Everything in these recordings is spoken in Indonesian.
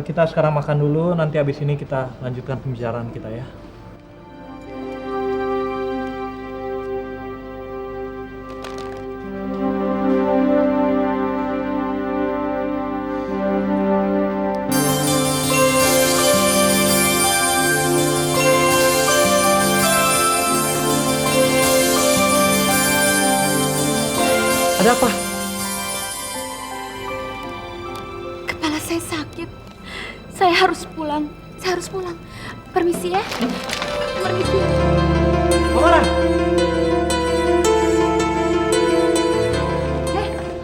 Kita sekarang makan dulu, nanti abis ini kita lanjutkan pembicaraan kita ya. Ada apa? Kepala saya sakit. Saya harus pulang. Permisi ya. Permisi. Mama!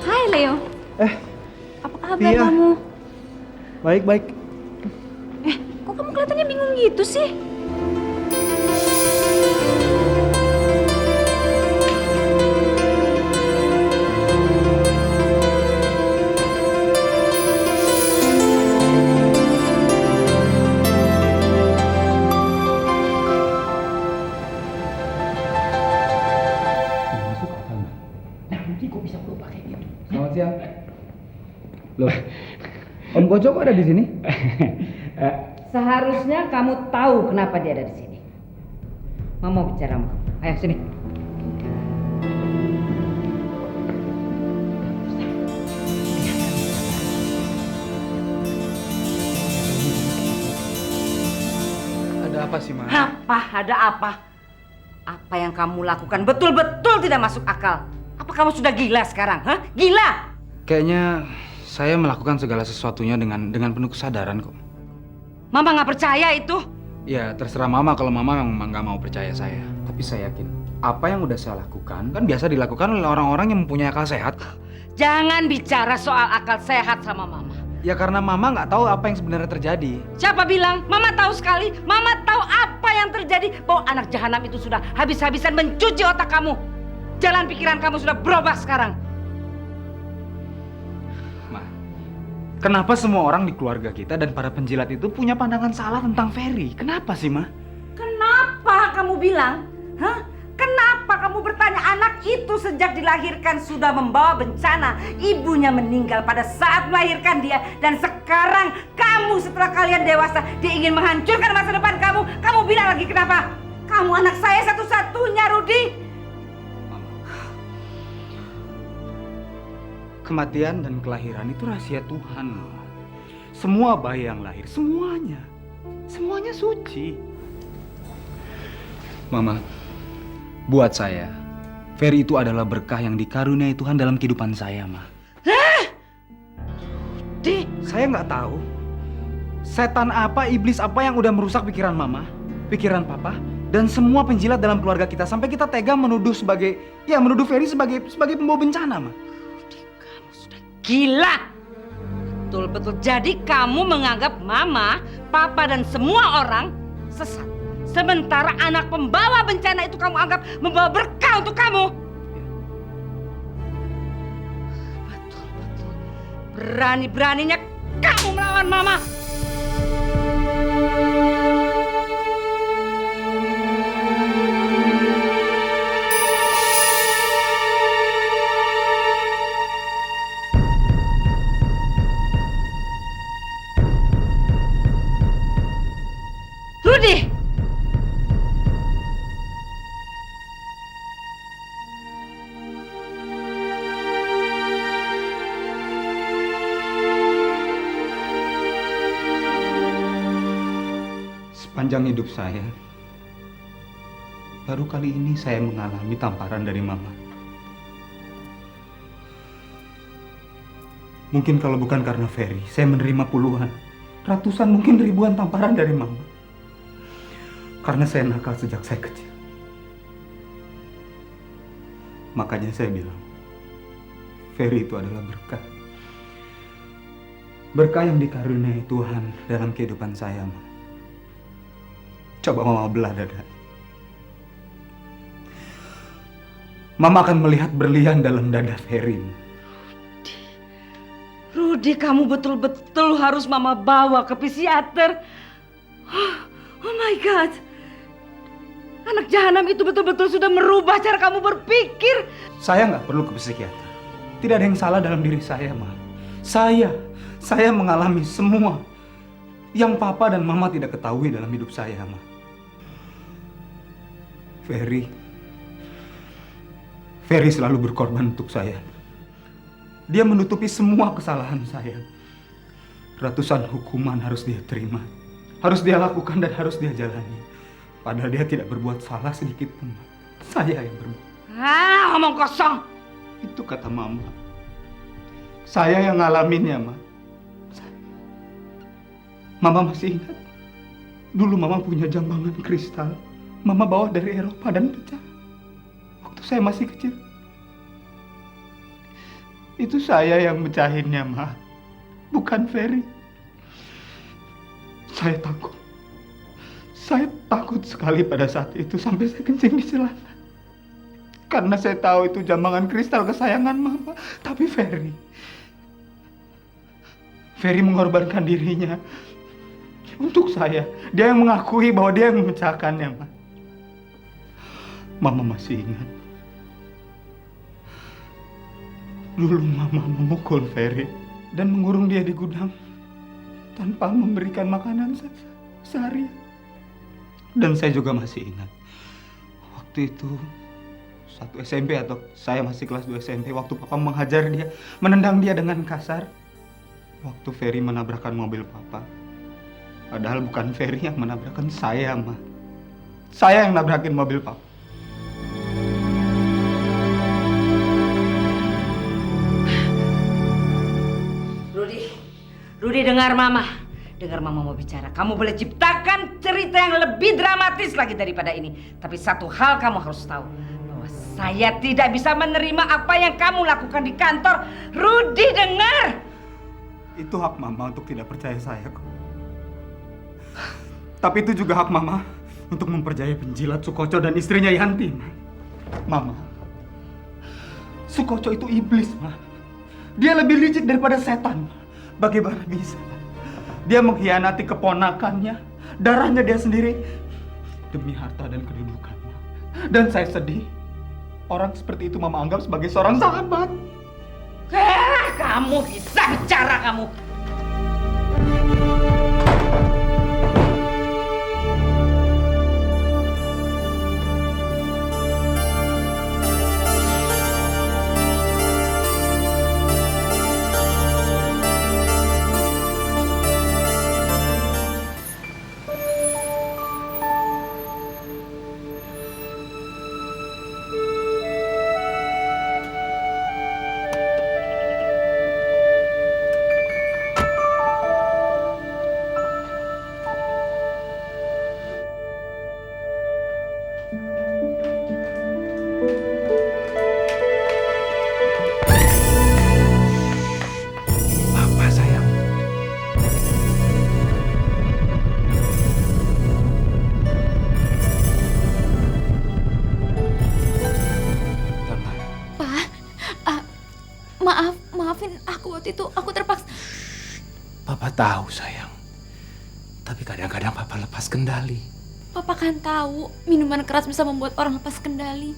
Hai Leo. Apa kabar Tia. kamu? Baik. Kok kamu kelihatannya bingung gitu sih? Masuk akal nggak? Nah, Rudi kok bisa berubah kayak gitu? Selamat siang. Loh, Om Gojo kok ada di sini? Seharusnya kamu tahu kenapa dia ada di sini. Mama mau bicara sama kamu. Ayo sini. Ada apa sih, Ma? Apa? Ada apa? Apa yang kamu lakukan betul-betul tidak masuk akal. Apa kamu sudah gila sekarang? Hah? Gila? Kayaknya saya melakukan segala sesuatunya dengan penuh kesadaran kok. Mama nggak percaya itu. Ya, terserah Mama kalau Mama memang nggak mau percaya saya. Tapi saya yakin, apa yang udah saya lakukan kan biasa dilakukan oleh orang-orang yang mempunyai akal sehat. Jangan bicara soal akal sehat sama Mama. Ya karena Mama nggak tahu apa yang sebenarnya terjadi. Siapa bilang? Mama tahu sekali. Mama tahu apa yang terjadi. Bahwa anak jahanam itu sudah habis-habisan mencuci otak kamu. Jalan pikiran kamu sudah berubah sekarang. Ma, kenapa semua orang di keluarga kita dan para penjilat itu punya pandangan salah tentang Ferry? Kenapa sih, Ma? Kenapa kamu bilang? Hah? Kenapa kamu bertanya anak itu sejak dilahirkan sudah membawa bencana? Ibunya meninggal pada saat melahirkan dia. Dan sekarang kamu setelah kalian dewasa, dia ingin menghancurkan masa depan kamu. Kamu bilang lagi kenapa? Kamu anak saya satu-satunya, Rudi. Kematian dan kelahiran itu rahasia Tuhan. Ma. Semua bayi yang lahir, semuanya suci. Mama, buat saya, Ferry itu adalah berkah yang dikaruniai Tuhan dalam kehidupan saya, Ma. Di, Saya nggak tahu setan apa, iblis apa yang udah merusak pikiran Mama, pikiran Papa, dan semua penjilat dalam keluarga kita sampai kita tega menuduh Ferry sebagai pembawa bencana, Ma. kamu sudah gila. Betul-betul. Jadi kamu menganggap Mama, Papa, dan semua orang sesat. Sementara anak pembawa bencana itu kamu anggap membawa berkah untuk kamu. Betul-betul. Berani-beraninya kamu melawan Mama. Rudi! Sepanjang hidup saya, baru kali ini saya mengalami tamparan dari Mama. Mungkin kalau bukan karena Ferry, saya menerima puluhan, ratusan, mungkin ribuan tamparan dari Mama. Karena saya nakal sejak saya kecil. Makanya saya bilang, Ferry itu adalah berkah. Berkah yang dikaruniai Tuhan dalam kehidupan saya, Ma. Coba Mama belah dada. Mama akan melihat berlian dalam dada Ferry. Rudi, kamu betul-betul harus Mama bawa ke psikiater. Oh my God. Anak jahanam itu betul-betul sudah merubah cara kamu berpikir. Saya nggak perlu ke psikiater. Tidak ada yang salah dalam diri saya, Ma. Saya mengalami semua yang papa dan mama tidak ketahui dalam hidup saya, Ma. Ferry selalu berkorban untuk saya. Dia menutupi semua kesalahan saya. Ratusan hukuman harus dia terima, harus dia lakukan dan harus dia jalani. Padahal dia tidak berbuat salah sedikit pun, Ma. Saya yang berbuat. Ngomong kosong. Itu kata Mama. Saya yang ngalaminnya, Ma. Mama masih ingat? Dulu Mama punya jambangan kristal. Mama bawa dari Eropa dan pecah. Waktu saya masih kecil. Itu saya yang mecahinnya, Ma. Bukan Ferry. Saya takut. Saya takut sekali pada saat itu sampai saya kencing di celana. Karena saya tahu itu jambangan kristal kesayangan Mama. Tapi Ferry mengorbankan dirinya untuk saya. Dia yang mengakui bahwa dia yang memecahkannya, Ma. Mama masih ingat. Dulu Mama memukul Ferry dan mengurung dia di gudang tanpa memberikan makanan sehari. Dan saya juga masih ingat. Waktu itu satu SMP atau saya masih kelas 2 SMP, waktu Papa menghajar dia, menendang dia dengan kasar. Waktu Ferry menabrakkan mobil Papa. Padahal bukan Ferry yang menabrakkan saya, Ma. Saya yang nabrakin mobil Papa. Rudy, dengar Mama. Dengar Mama mau bicara. Kamu boleh ciptakan cerita yang lebih dramatis lagi daripada ini. Tapi satu hal kamu harus tahu. Bahwa saya tidak bisa menerima apa yang kamu lakukan di kantor. Rudy, dengar. Itu hak Mama untuk tidak percaya saya kok. Tapi itu juga hak Mama untuk mempercayai penjilat Sukoco dan istrinya Yanti, Ma. Mama, Sukoco itu iblis, Ma. Dia lebih licik daripada setan. Bagaimana bisa? Dia mengkhianati keponakannya, darahnya dia sendiri, demi harta dan kedudukan, Ma. Dan saya sedih. Orang seperti itu Mama anggap sebagai seorang sahabat. Kamu bisa bicara kamu. Maafin aku waktu itu, aku terpaksa. Papa tahu sayang, tapi kadang-kadang Papa lepas kendali. Papa kan tahu minuman keras bisa membuat orang lepas kendali.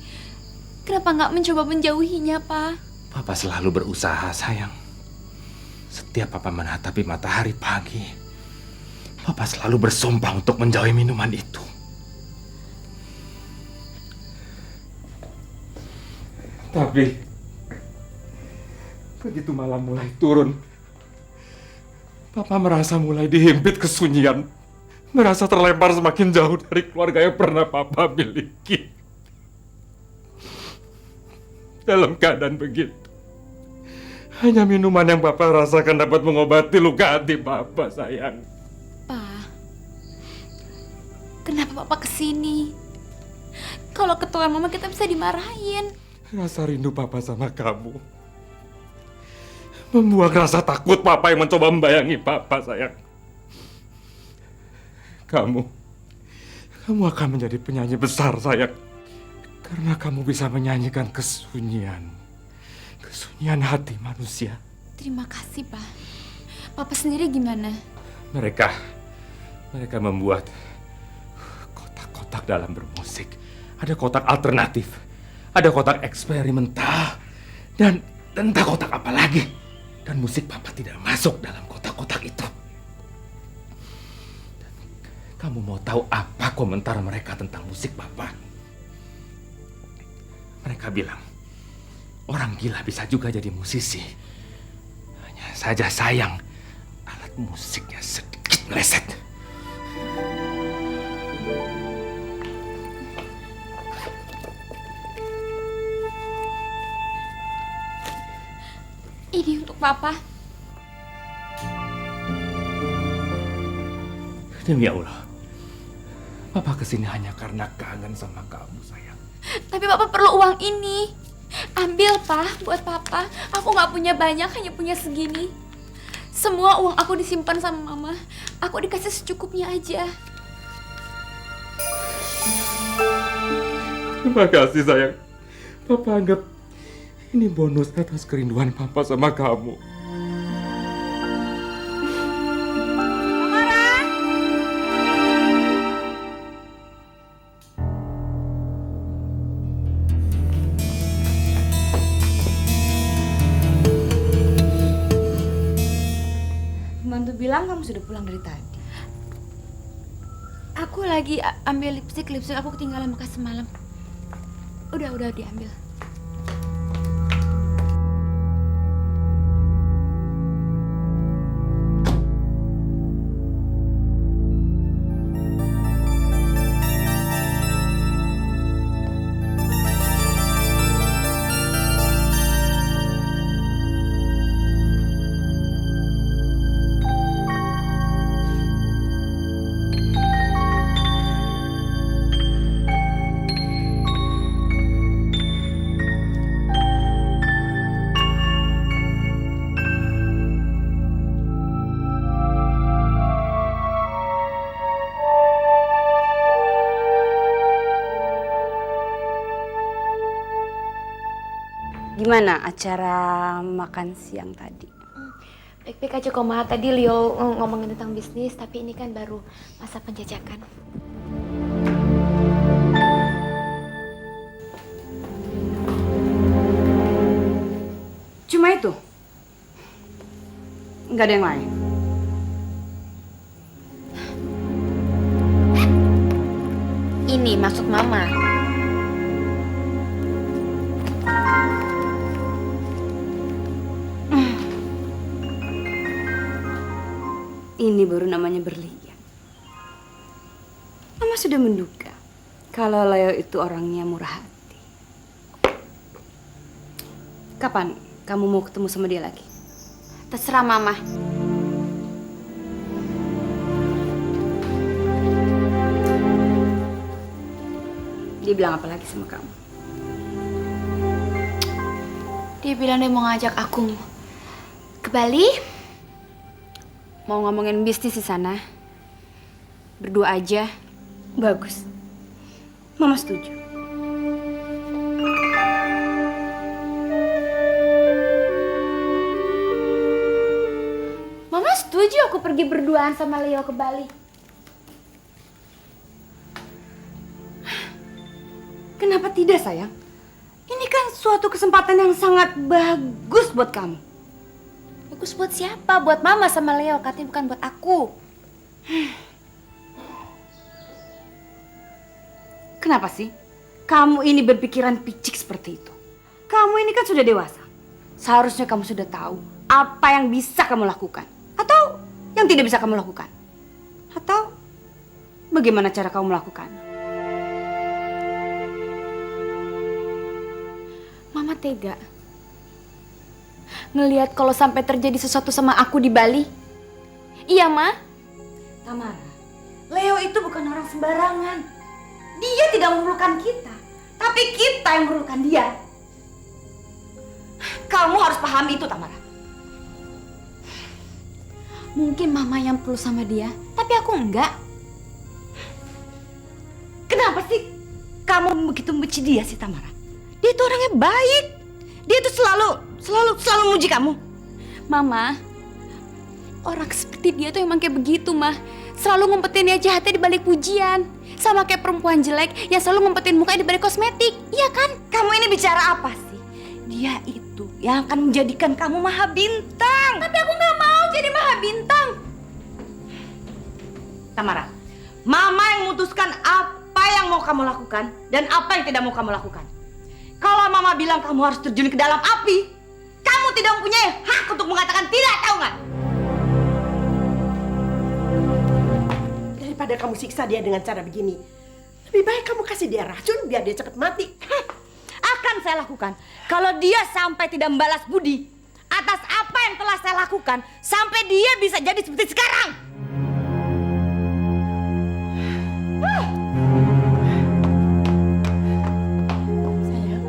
Kenapa nggak mencoba menjauhinya, Pa? Papa selalu berusaha sayang. Setiap Papa menatapi matahari pagi, Papa selalu bersumpah untuk menjauhi minuman itu. Tapi begitu malam mulai turun, Papa merasa mulai dihimpit kesunyian, merasa terlempar semakin jauh dari keluarga yang pernah Papa miliki. Dalam keadaan begitu, hanya minuman yang Papa rasakan dapat mengobati luka hati Papa, sayang. Pa, kenapa Papa kesini? Kalau ketularan Mama kita bisa dimarahin. Rasa rindu Papa sama kamu membuang rasa takut Papa yang mencoba membayangi Papa, sayang. Kamu akan menjadi penyanyi besar, sayang. Karena kamu bisa menyanyikan kesunyian hati manusia. Terima kasih, Pa. Papa sendiri gimana? Mereka membuat kotak-kotak dalam bermusik. Ada kotak alternatif, ada kotak eksperimental, dan entah kotak apa lagi. Dan musik papa tidak masuk dalam kotak-kotak itu. Dan kamu mau tahu apa komentar mereka tentang musik papa? Mereka bilang, orang gila bisa juga jadi musisi. Hanya saja sayang, alat musiknya sedikit meleset. Ini untuk Papa. Demi Allah, papa kesini hanya karena kangen sama kamu, sayang. Tapi Papa perlu uang ini. Ambil, Pak, buat Papa. Aku nggak punya banyak, hanya punya segini. Semua uang aku disimpan sama Mama. Aku dikasih secukupnya aja. Terima kasih, sayang. Papa anggap ini bonus atas kerinduan papa sama kamu. Pembantu bilang kamu sudah pulang dari tadi. Aku lagi ambil lipstick aku ketinggalan bekas semalam. Udah diambil. Gimana acara makan siang tadi? Baik-baik aja kok, Ma. Tadi Leo ngomongin tentang bisnis, tapi ini kan baru masa penjajakan. Cuma itu? Nggak ada yang lain? Ini maksud Mama. Ini baru namanya berlian. Mama sudah menduga kalau Leo itu orangnya murah hati. Kapan kamu mau ketemu sama dia lagi? Terserah Mama. Dia bilang apa lagi sama kamu? Dia bilang dia mau ngajak aku ke Bali. Mau ngomongin bisnis di sana? Berdua aja? Bagus. Mama setuju. Mama setuju aku pergi berduaan sama Leo ke Bali. Kenapa tidak, sayang? Ini kan suatu kesempatan yang sangat bagus buat kamu. Bagus buat siapa? Buat Mama sama Leo, katanya bukan buat aku. Kenapa sih kamu ini berpikiran picik seperti itu? Kamu ini kan sudah dewasa. Seharusnya kamu sudah tahu apa yang bisa kamu lakukan. Atau yang tidak bisa kamu lakukan. Atau bagaimana cara kamu melakukan? Mama tega ngelihat kalau sampai terjadi sesuatu sama aku di Bali. Iya, Ma? Tamara, Leo itu bukan orang sembarangan. Dia tidak memerlukan kita, tapi kita yang memerlukan dia. Kamu harus pahami itu, Tamara. Mungkin Mama yang perlu sama dia, tapi aku enggak. Kenapa sih kamu begitu membenci dia sih, Tamara? Dia itu orangnya baik. Dia itu selalu memuji kamu. Mama, orang seperti dia tuh emang kayak begitu, Mah. Selalu ngumpetin dia jahatnya di balik pujian. Sama kayak perempuan jelek yang selalu ngumpetin mukanya di balik kosmetik. Iya kan? Kamu ini bicara apa sih? Dia itu yang akan menjadikan kamu maha bintang. Tapi aku nggak mau jadi Mahabintang. Tamara, Mama yang memutuskan apa yang mau kamu lakukan dan apa yang tidak mau kamu lakukan. Kalau Mama bilang kamu harus terjun ke dalam api, kamu tidak mempunyai hak untuk mengatakan tidak, tahu nggak? Daripada kamu siksa dia dengan cara begini, lebih baik kamu kasih dia racun biar dia cepat mati. Akan saya lakukan kalau dia sampai tidak membalas budi atas apa yang telah saya lakukan sampai dia bisa jadi seperti sekarang. Sayang,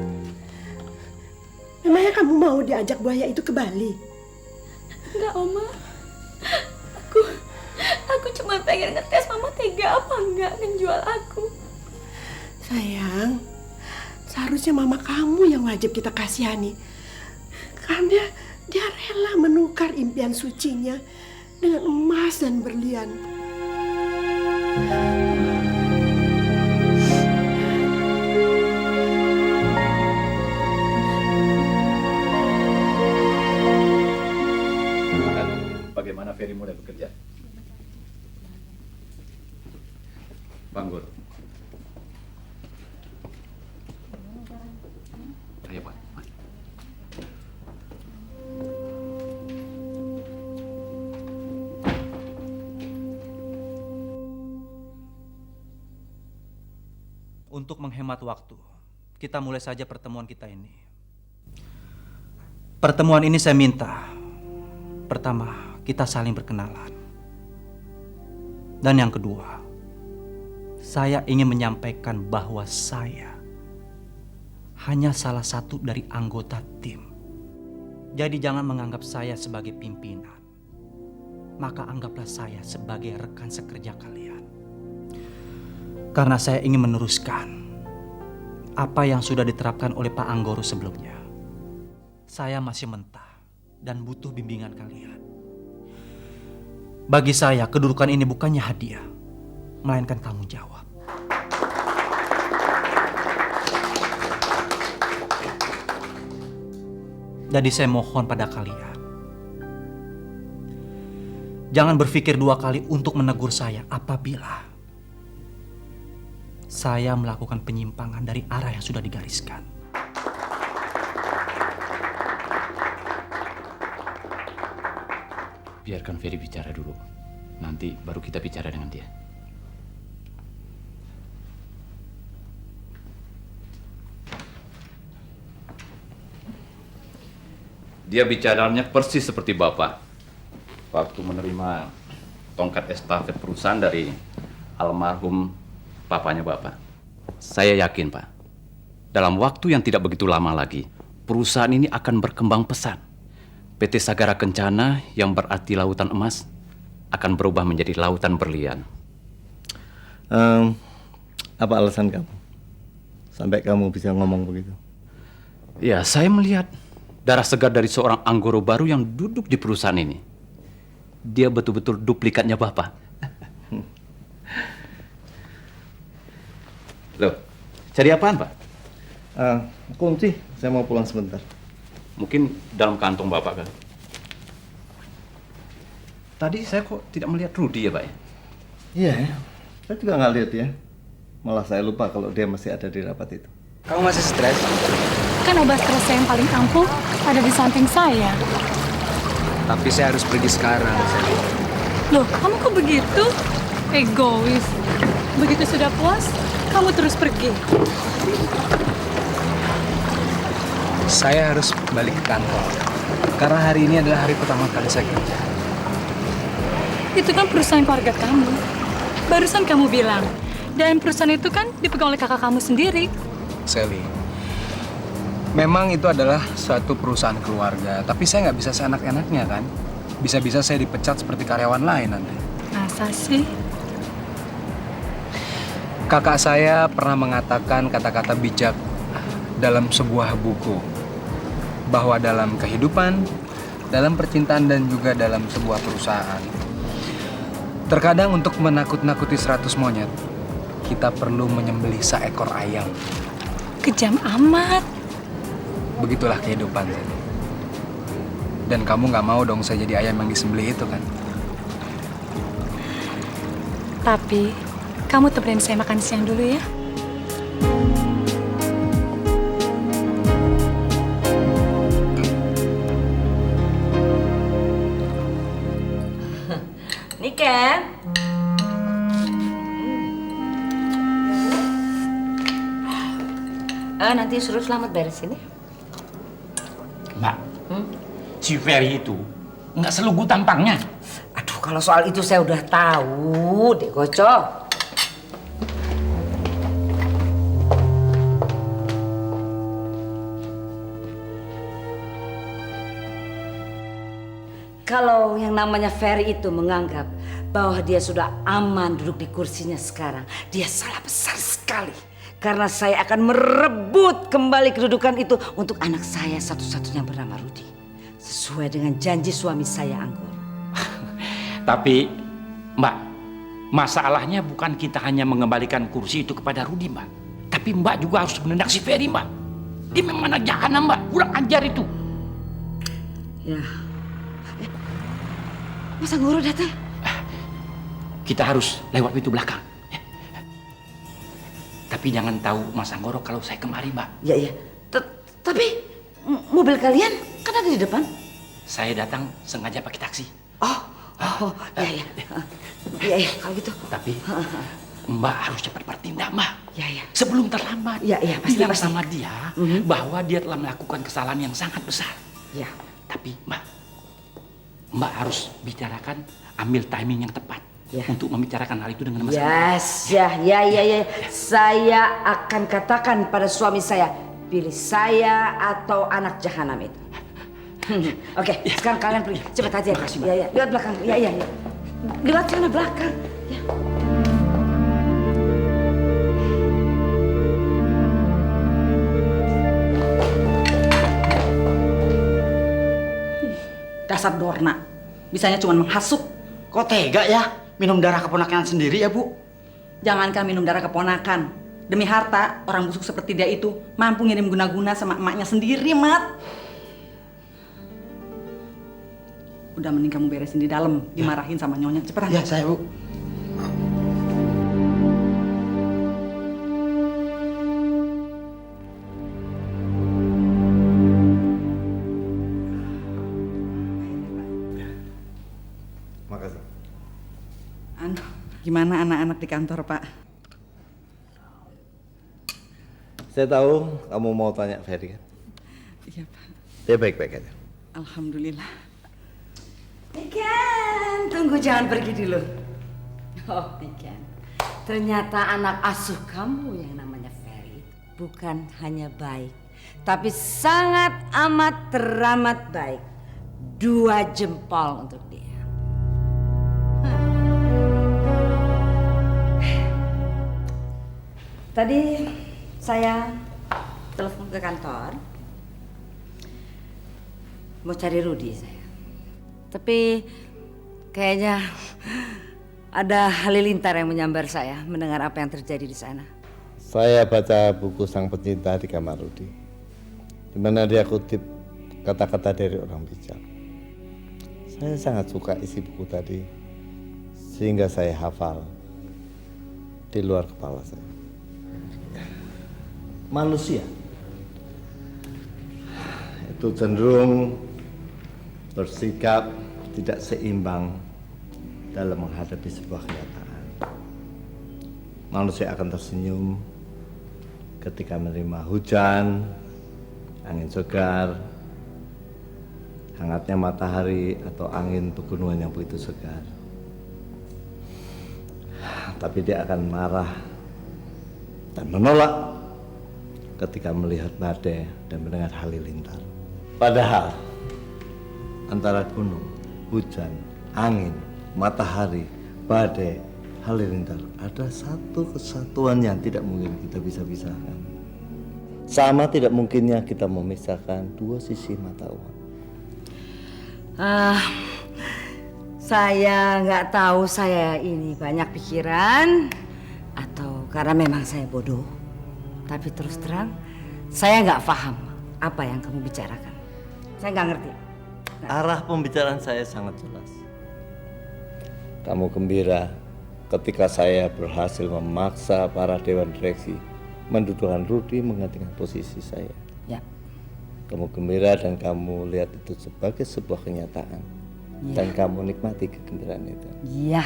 memangnya kamu mau diajak buaya itu ke Bali? Enggak, Oma. Aku cuma pengen ngetes Mama tega apa enggak ngejual aku. Sayang, seharusnya mama kamu yang wajib kita kasihani. Karena dia rela menukar impian sucinya dengan emas dan berlian. Bagaimana Ferry mulai bekerja? Bang Guru. Ayo Pak. Untuk menghemat waktu, kita mulai saja pertemuan kita ini. Pertemuan ini saya minta, pertama, kita saling berkenalan. Dan yang kedua, saya ingin menyampaikan bahwa saya hanya salah satu dari anggota tim. Jadi jangan menganggap saya sebagai pimpinan. Maka anggaplah saya sebagai rekan sekerja kalian. Karena saya ingin meneruskan apa yang sudah diterapkan oleh Pak Anggoro sebelumnya. Saya masih mentah dan butuh bimbingan kalian. Bagi saya, kedudukan ini bukannya hadiah, melainkan tanggung jawab. Jadi saya mohon pada kalian, jangan berpikir dua kali untuk menegur saya apabila saya melakukan penyimpangan dari arah yang sudah digariskan. Biarkan Ferry bicara dulu. Nanti baru kita bicara dengan dia. Dia bicaranya persis seperti Bapak waktu menerima tongkat estafet perusahaan dari almarhum papanya Bapak. Saya yakin, Pak, dalam waktu yang tidak begitu lama lagi, perusahaan ini akan berkembang pesat. PT Sagara Kencana yang berarti lautan emas akan berubah menjadi lautan berlian. Apa alasan kamu sampai kamu bisa ngomong begitu? Ya, saya melihat darah segar dari seorang Anggoro baru yang duduk di perusahaan ini. Dia betul-betul duplikatnya Bapak. Loh, cari apaan, Pak? Kunci, saya mau pulang sebentar. Mungkin dalam kantong Bapak kan? Tadi saya kok tidak melihat Rudy ya, Pak? Iya, ya. Saya juga nggak lihat ya. Malah saya lupa kalau dia masih ada di rapat itu. Kamu masih stres? Kan obat stres saya yang paling ampuh ada di samping saya. Tapi saya harus pergi sekarang. Loh, kamu kok begitu? Egois. Begitu sudah puas, kamu terus pergi. Saya harus balik ke kantor. Karena hari ini adalah hari pertama kali saya kerja. Itu kan perusahaan keluarga kamu. Barusan kamu bilang. Dan perusahaan itu kan dipegang oleh kakak kamu sendiri. Sally, memang itu adalah suatu perusahaan keluarga. Tapi saya nggak bisa seenak-enaknya kan. Bisa-bisa saya dipecat seperti karyawan lain nanti. Masa sih? Kakak saya pernah mengatakan kata-kata bijak dalam sebuah buku. Bahwa dalam kehidupan, dalam percintaan dan juga dalam sebuah perusahaan, terkadang untuk menakut-nakuti 100 monyet, kita perlu menyembelih seekor ayam. Kejam amat. Begitulah kehidupan. Dan kamu nggak mau dong saya jadi ayam yang disembelih itu kan? Tapi, kamu temenin saya makan siang dulu ya. Niken. Nanti suruh Selamat beresin ya. Mbak, si Ferry itu nggak selugu tampangnya. Aduh, kalau soal itu saya udah tahu, Dek Goco. Kalau yang namanya Ferry itu menganggap bahwa dia sudah aman duduk di kursinya sekarang, dia salah besar sekali. Karena saya akan merebut kembali kedudukan itu untuk anak saya satu-satunya bernama Rudi. Sesuai dengan janji suami saya, Anggoro. Tapi, Mbak, masalahnya bukan kita hanya mengembalikan kursi itu kepada Rudi, Mbak. Tapi Mbak juga harus menendak si Ferry, Mbak. Dia memang anak jahanam, Mbak. Kurang ajar itu. Ya. Mas Anggoro datang? Kita harus lewat pintu belakang. Tapi jangan tahu Mas Anggoro kalau saya kemari, Mbak. Iya. Tapi mobil kalian kan ada di depan. Saya datang sengaja pakai taksi. Iya. Iya, kalau gitu. Tapi Mbak harus cepat bertindak, Mbak. Iya. Sebelum terlambat. Iya, pasti. Bilang sama dia bahwa dia telah melakukan kesalahan yang sangat besar. Iya. Tapi Mbak harus bicarakan, ambil timing yang tepat. Ya. Untuk membicarakan hal itu dengan Mas. Ya. Saya akan katakan pada suami saya, pilih saya atau anak jahanam itu. Oke, sekarang kalian pergi, cepat aja. Makasih, Mbak. Iya, lewat belakang. Iya. Lewat sana belakang. Ya. Dasar Dorna, bisanya cuma menghasut. Kok tega ya? Minum darah keponakan sendiri ya, Bu? Jangankan minum darah keponakan. Demi harta, orang busuk seperti dia itu mampu ngirim guna-guna sama emaknya sendiri, Mat. Udah mending kamu beresin di dalam, dimarahin sama nyonya. Cepetan. Ya, saya, Bu. Makasih. Gimana anak-anak di kantor, Pak? Saya tahu kamu mau tanya Ferry kan? Iya, Pak. Dia baik-baik aja. Alhamdulillah. Niken, tunggu, jangan pergi dulu. Oh, Niken. Ternyata anak asuh kamu yang namanya Ferry bukan hanya baik, tapi sangat amat teramat baik. 2 jempol untuk dia. Tadi saya telepon ke kantor, mau cari Rudi saya. Tapi kayaknya ada halilintar yang menyambar saya mendengar apa yang terjadi di sana. Saya baca buku Sang Pencinta di kamar Rudi, di mana dia kutip kata-kata dari orang bijak. Saya sangat suka isi buku tadi, sehingga saya hafal di luar kepala saya. Manusia itu cenderung bersikap tidak seimbang dalam menghadapi sebuah kenyataan. Manusia akan tersenyum ketika menerima hujan, angin segar, hangatnya matahari atau angin pegunungan yang begitu segar. Tapi dia akan marah dan menolak ketika melihat badai dan mendengar halilintar. Padahal antara gunung, hujan, angin, matahari, badai, halilintar ada satu kesatuan yang tidak mungkin kita bisa pisahkan. Sama tidak mungkinnya kita memisahkan 2 sisi mata uang. Saya nggak tahu saya ini banyak pikiran atau karena memang saya bodoh. Tapi terus terang, saya nggak paham apa yang kamu bicarakan. Saya nggak ngerti. arah pembicaraan saya sangat jelas. Kamu gembira ketika saya berhasil memaksa para dewan direksi mendudukan Rudi menggantikan posisi saya. Ya. Kamu gembira dan kamu lihat itu sebagai sebuah kenyataan. Ya. Dan kamu nikmati kegembiraan itu. Iya.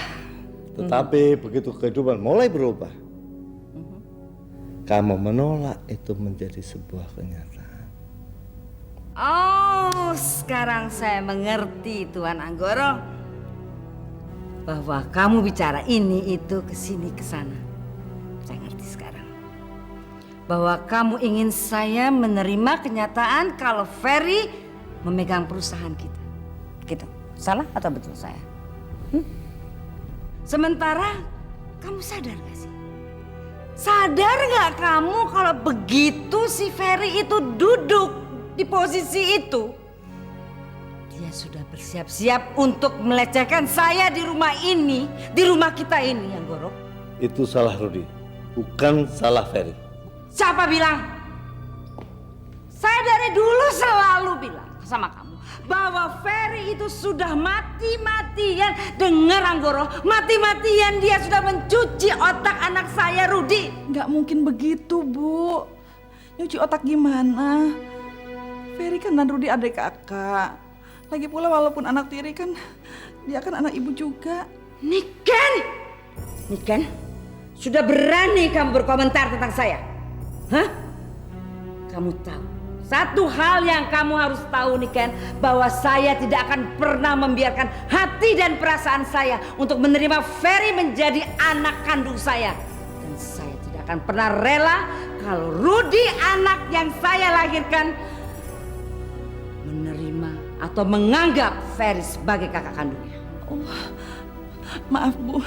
Tetapi begitu kehidupan mulai berubah, kamu menolak itu menjadi sebuah kenyataan. Oh, sekarang saya mengerti Tuan Anggoro. Bahwa kamu bicara ini itu kesini kesana. Saya ngerti sekarang. Bahwa kamu ingin saya menerima kenyataan kalau Ferry memegang perusahaan kita. Gitu. Salah atau betul saya? Sementara kamu sadar gak sih? Sadar gak kamu kalau begitu si Ferry itu duduk di posisi itu, dia sudah bersiap-siap untuk melecehkan saya di rumah ini, di rumah kita ini, Anggoro. Itu salah Rudi, bukan salah Ferry. Siapa bilang? Saya dari dulu selalu bilang sama kamu bahwa Ferry itu sudah mati-matian. Dengar Anggoro, mati-matian dia sudah mencuci otak anak saya Rudi. Nggak mungkin begitu, Bu. Nyuci otak gimana? Ferry kan dan Rudi adik kakak. Lagi pula walaupun anak tiri kan, dia kan anak ibu juga. Niken, sudah berani kamu berkomentar tentang saya? Hah? Kamu tahu, satu hal yang kamu harus tahu Niken, bahwa saya tidak akan pernah membiarkan hati dan perasaan saya untuk menerima Ferry menjadi anak kandung saya. Dan saya tidak akan pernah rela kalau Rudi anak yang saya lahirkan menerima atau menganggap Ferry sebagai kakak kandungnya. Oh, maaf Bu,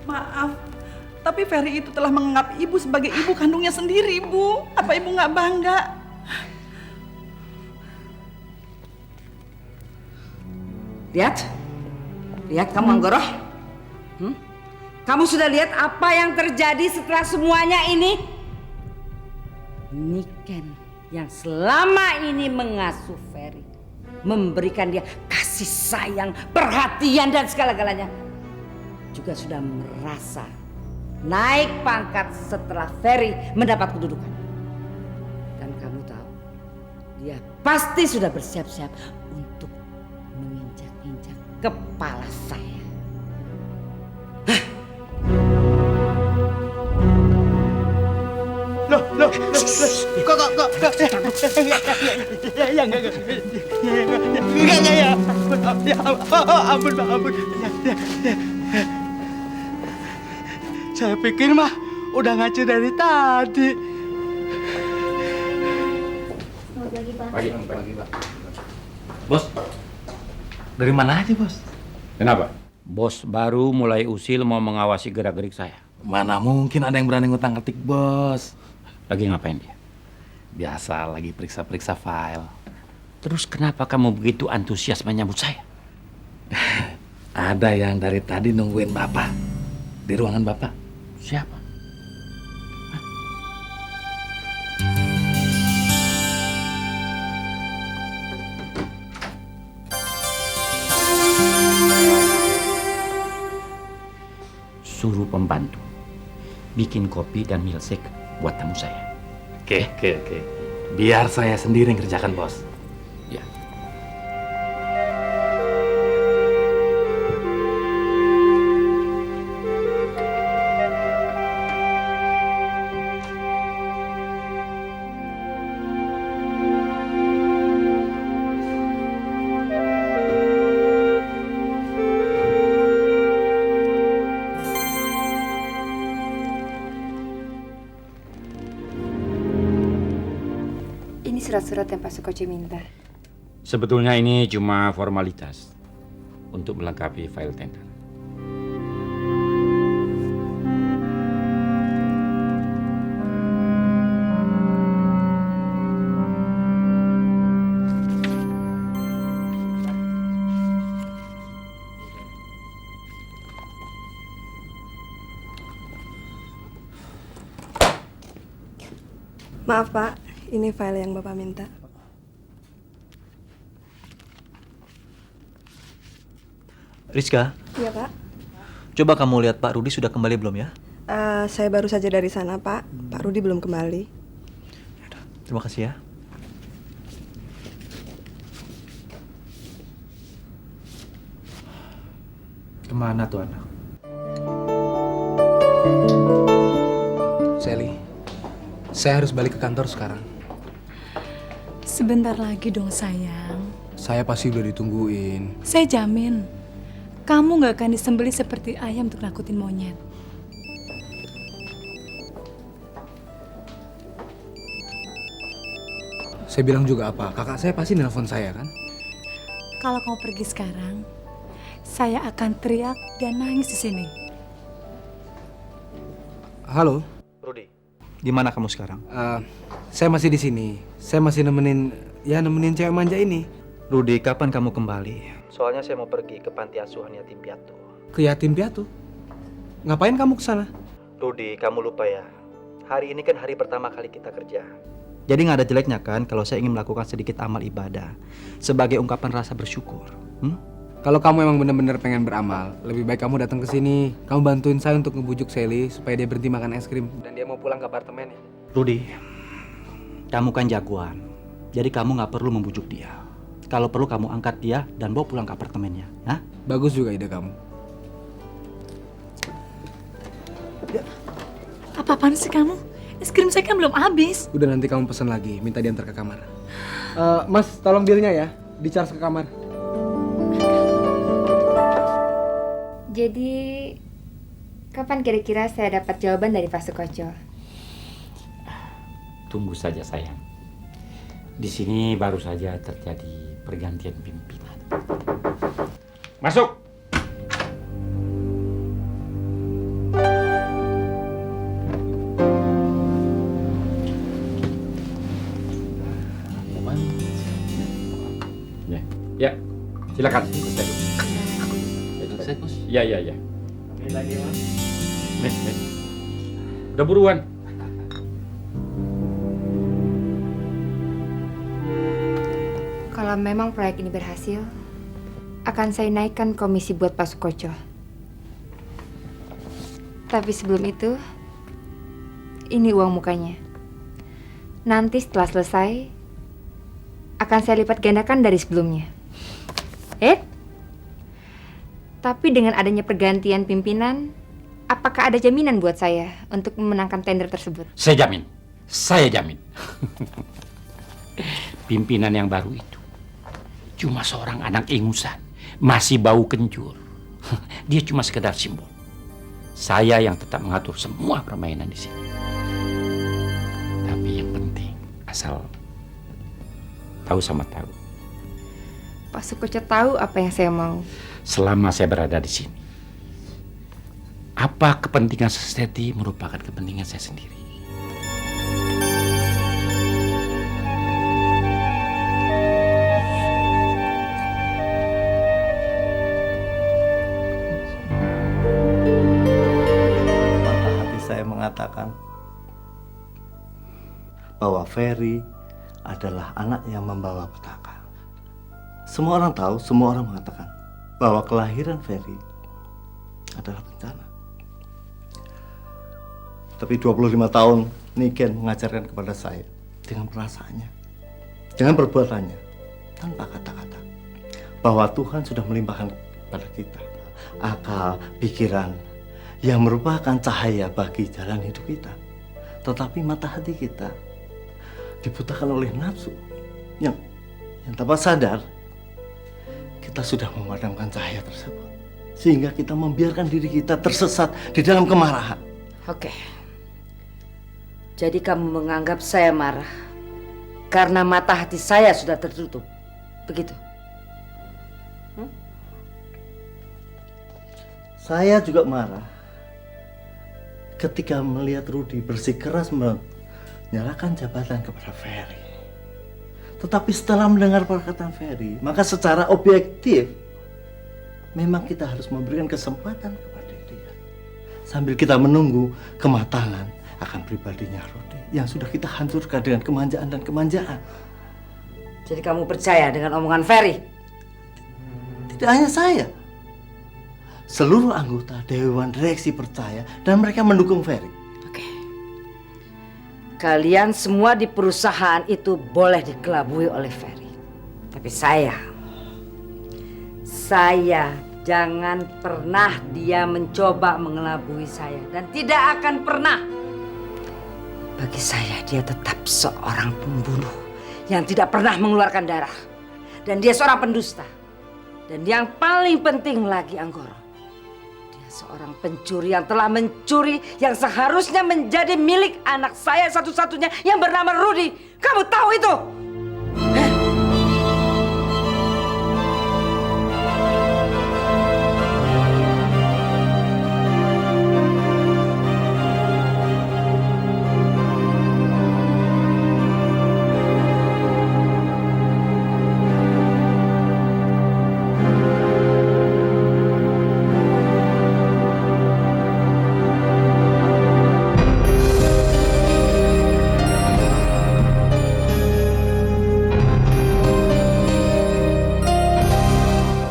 maaf. Tapi Ferry itu telah menganggap ibu sebagai ibu kandungnya sendiri, Bu. Apa ibu nggak bangga? Lihat kamu Anggoro. Kamu sudah lihat apa yang terjadi setelah semuanya ini? Niken yang selama ini mengasuh Ferry, memberikan dia kasih sayang, perhatian dan segala-galanya, juga sudah merasa naik pangkat setelah Ferry mendapat kedudukan. Dan kamu tahu, dia pasti sudah bersiap-siap untuk menginjak-injak kepala saya. Loh, kok. Ya, enggak. Ya, ampun. Saya pikir mah udah ngacu dari tadi. Pagi, Pak. Bos, dari mana aja bos? Kenapa? Bos baru mulai usil mau mengawasi gerak-gerik saya. Mana mungkin ada yang berani ngutang-ngetik bos? Lagi ngapain dia? Biasa lagi periksa-periksa file. Terus kenapa kamu begitu antusias menyambut saya? Ada yang dari tadi nungguin Bapak di ruangan Bapak. Siapa? Suruh pembantu bikin kopi dan milkshake buat tamu saya. Oke. Biar saya sendiri yang kerjakan bos. Ya. Ini surat-surat yang Pak Sukoci minta. Sebetulnya ini cuma formalitas untuk melengkapi file tender. Maaf Pak, ini file yang Bapak minta. Rizka, Iya, Pak. coba kamu lihat Pak Rudi sudah kembali belum ya? Saya baru saja dari sana, Pak. Pak Rudi belum kembali. Terima kasih ya. Kemana tuh anak? Sally, saya harus balik ke kantor sekarang. Sebentar lagi dong sayang. Saya pasti udah ditungguin. Saya jamin, kamu gak akan disembelih seperti ayam untuk nakutin monyet. Saya bilang juga apa? Kakak saya pasti nelpon saya kan? Kalau kamu pergi sekarang, saya akan teriak dan nangis di sini. Halo. Rudi, di mana kamu sekarang? Saya masih di sini. Saya masih nemenin cewek manja ini. Rudi, kapan kamu kembali? Soalnya saya mau pergi ke panti asuhan yatim piatu. Ke yatim piatu? Ngapain kamu kesana? Rudi, kamu lupa ya. Hari ini kan hari pertama kali kita kerja. Jadi nggak ada jeleknya kan kalau saya ingin melakukan sedikit amal ibadah sebagai ungkapan rasa bersyukur. Kalau kamu emang benar-benar pengen beramal, lebih baik kamu datang ke sini. Kamu bantuin saya untuk ngebujuk Sally supaya dia berhenti makan es krim dan dia mau pulang ke apartemennya. Rudi, kamu kan jagoan. Jadi kamu nggak perlu membujuk dia. Kalau perlu kamu angkat dia dan bawa pulang ke apartemennya. Hah? Bagus juga ide kamu. Apa-apaan sih kamu? Es krim saya kan belum habis. Udah, nanti kamu pesan lagi, minta diantar ke kamar. Mas, tolong bilnya ya, di-charge ke kamar. Jadi, kapan kira-kira saya dapat jawaban dari Pak Sukoco? Tunggu saja sayang. Di sini baru saja terjadi pergantian pimpinan. Masuk. Ya, silakan. Ya. Lagi, Mas. Nih. Udah buruan. Kalau memang proyek ini berhasil, akan saya naikkan komisi buat Pak Sukoco. Tapi sebelum itu, ini uang mukanya. Nanti setelah selesai, akan saya lipat gandakan dari sebelumnya. Tapi dengan adanya pergantian pimpinan, apakah ada jaminan buat saya untuk memenangkan tender tersebut? Saya jamin. Pimpinan yang baru itu cuma seorang anak ingusan, masih bau kencur. Dia cuma sekedar simbol. Saya yang tetap mengatur semua permainan di sini. Tapi yang penting, asal tahu sama tahu. Pak Sukoco tahu apa yang saya mau. Selama saya berada di sini, apa kepentingan Sesteti merupakan kepentingan saya sendiri. Mata hati saya mengatakan bahwa Ferry adalah anak yang membawa petaka. Semua orang tahu, semua orang mengatakan bahwa kelahiran Ferry adalah bencana. Tapi 25 tahun Niken mengajarkan kepada saya dengan perasaannya, dengan perbuatannya, tanpa kata-kata, bahwa Tuhan sudah melimpahkan pada kita akal, pikiran yang merupakan cahaya bagi jalan hidup kita. Tetapi mata hati kita dibutakan oleh nafsu yang tanpa sadar kita sudah memadamkan cahaya tersebut, sehingga kita membiarkan diri kita tersesat di dalam kemarahan. Oke. Jadi kamu menganggap saya marah karena mata hati saya sudah tertutup, begitu? Saya juga marah ketika melihat Rudi bersikeras menyerahkan jabatan kepada Ferry. Tetapi setelah mendengar perkataan Ferry, maka secara objektif memang kita harus memberikan kesempatan kepada dia, sambil kita menunggu kematangan akan pribadinya Rudi yang sudah kita hancurkan dengan kemanjaan dan kemanjaan. Jadi kamu percaya dengan omongan Ferry? Tidak hanya saya, seluruh anggota Dewan Direksi percaya dan mereka mendukung Ferry. Kalian semua di perusahaan itu boleh dikelabui oleh Ferry. Tapi saya jangan pernah dia mencoba mengelabui saya. Dan tidak akan pernah. Bagi saya dia tetap seorang pembunuh yang tidak pernah mengeluarkan darah. Dan dia seorang pendusta. Dan yang paling penting lagi, Anggoro, dia seorang pencuri yang telah mencuri yang seharusnya menjadi milik anak saya satu-satunya yang bernama Rudy. Kamu tahu itu?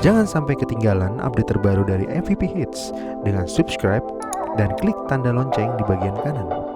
Jangan sampai ketinggalan update terbaru dari MVP Hits dengan subscribe dan klik tanda lonceng di bagian kanan.